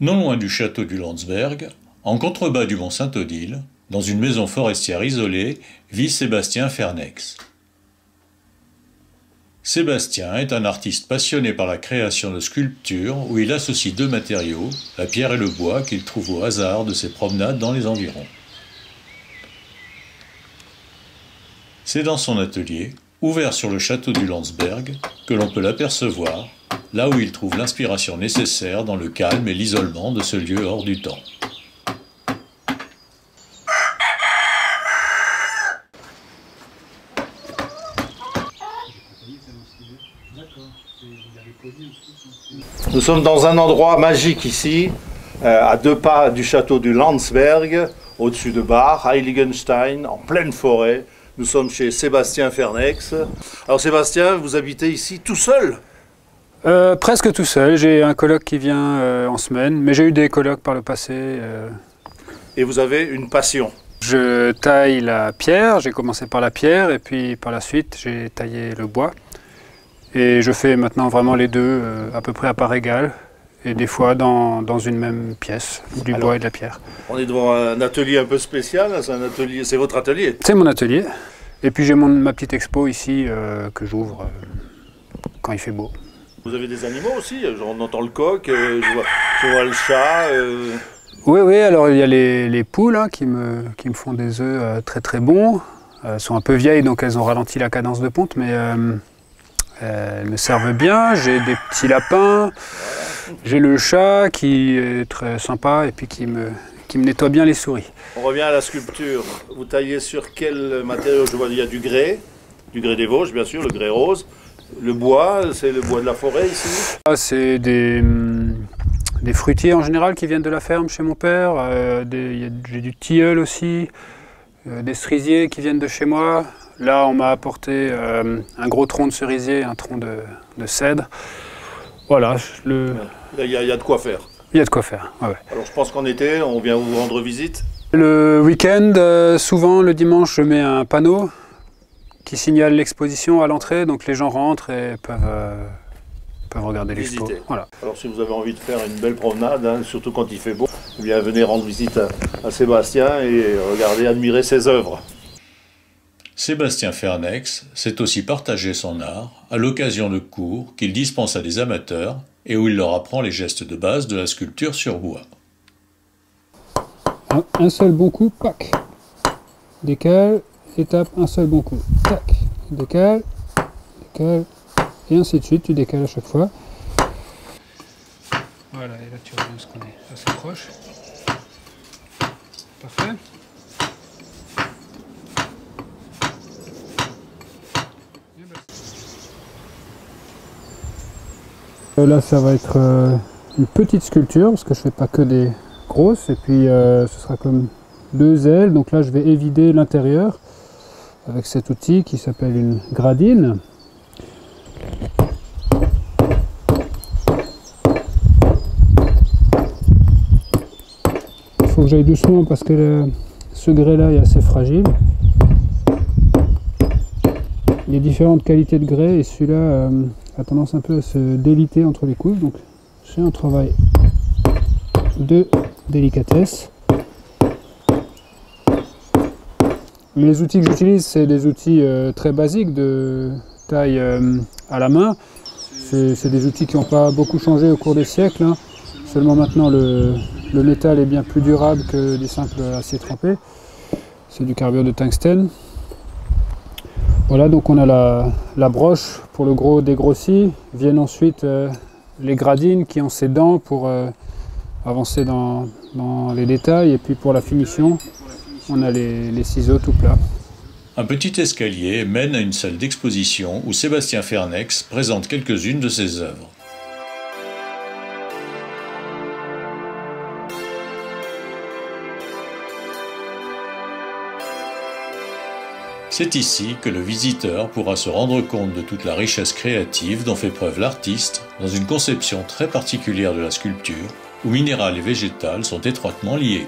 Non loin du château du Landsberg, en contrebas du mont Saint-Odile, dans une maison forestière isolée, vit Sébastien Fernex. Sébastien est un artiste passionné par la création de sculptures où il associe deux matériaux, la pierre et le bois, qu'il trouve au hasard de ses promenades dans les environs. C'est dans son atelier, ouvert sur le château du Landsberg, que l'on peut l'apercevoir, là où il trouve l'inspiration nécessaire dans le calme et l'isolement de ce lieu hors du temps. Nous sommes dans un endroit magique ici, à 2 pas du château du Landsberg, au-dessus de Bar, Heiligenstein, en pleine forêt. Nous sommes chez Sébastien Fernex. Alors Sébastien, vous habitez ici tout seul? Presque tout seul. J'ai un coloc qui vient en semaine, mais j'ai eu des colocs par le passé. Et vous avez une passion? Je taille la pierre, j'ai commencé par la pierre et puis par la suite j'ai taillé le bois. Et je fais maintenant vraiment les deux à peu près à part égale et des fois dans une même pièce, du bois et de la pierre. On est devant un atelier un peu spécial, c'est votre atelier? C'est mon atelier. Et puis j'ai ma petite expo ici que j'ouvre quand il fait beau. Vous avez des animaux aussi? On entend le coq, je vois le chat. Oui, alors il y a les poules hein, qui me font des œufs très très bons. Elles sont un peu vieilles donc elles ont ralenti la cadence de ponte, mais elles me servent bien. J'ai des petits lapins, j'ai le chat qui est très sympa et puis qui me nettoie bien les souris. On revient à la sculpture. Vous taillez sur quel matériau? Je vois il y a du grès des Vosges bien sûr, le grès rose. Le bois, c'est le bois de la forêt ici? C'est des fruitiers en général qui viennent de la ferme chez mon père. J'ai du tilleul aussi, des cerisiers qui viennent de chez moi. Là, on m'a apporté un gros tronc de cerisier, un tronc de cèdre. Voilà. Il y a de quoi faire. Il y a de quoi faire, ouais. Alors je pense qu'en été, on vient vous rendre visite. Le week-end, souvent le dimanche, je mets un panneau qui signale l'exposition à l'entrée, donc les gens rentrent et peuvent regarder l'expo. Voilà. Alors si vous avez envie de faire une belle promenade, hein, surtout quand il fait beau, eh bien venez rendre visite à Sébastien et regardez, admirer ses œuvres. Sébastien Fernex sait aussi partager son art à l'occasion de cours qu'il dispense à des amateurs et où il leur apprend les gestes de base de la sculpture sur bois. Un seul bon coup, pac. Décale, étape, un seul bon coup. Tac, décale, et ainsi de suite, tu décales à chaque fois. Voilà, et là tu reviens ce qu'on est assez proche. Parfait. Là ça va être une petite sculpture parce que je fais pas que des grosses et puis ce sera comme 2 ailes, donc là je vais évider l'intérieur avec cet outil qui s'appelle une gradine. Il faut que j'aille doucement parce que ce grès là est assez fragile. Il y a différentes qualités de grès et celui-là a tendance un peu à se déliter entre les couches, donc c'est un travail de délicatesse. Les outils que j'utilise, c'est des outils très basiques de taille à la main. C'est des outils qui n'ont pas beaucoup changé au cours des siècles, hein. Seulement maintenant le métal est bien plus durable que du simple acier trempé. C'est du carbure de tungstène. Voilà, donc on a la broche pour le gros dégrossi. Viennent ensuite les gradines qui ont ses dents pour avancer dans les détails. Et puis pour la finition, on a les ciseaux tout plats. Un petit escalier mène à une salle d'exposition où Sébastien Fernex présente quelques-unes de ses œuvres. C'est ici que le visiteur pourra se rendre compte de toute la richesse créative dont fait preuve l'artiste dans une conception très particulière de la sculpture où minéral et végétal sont étroitement liés.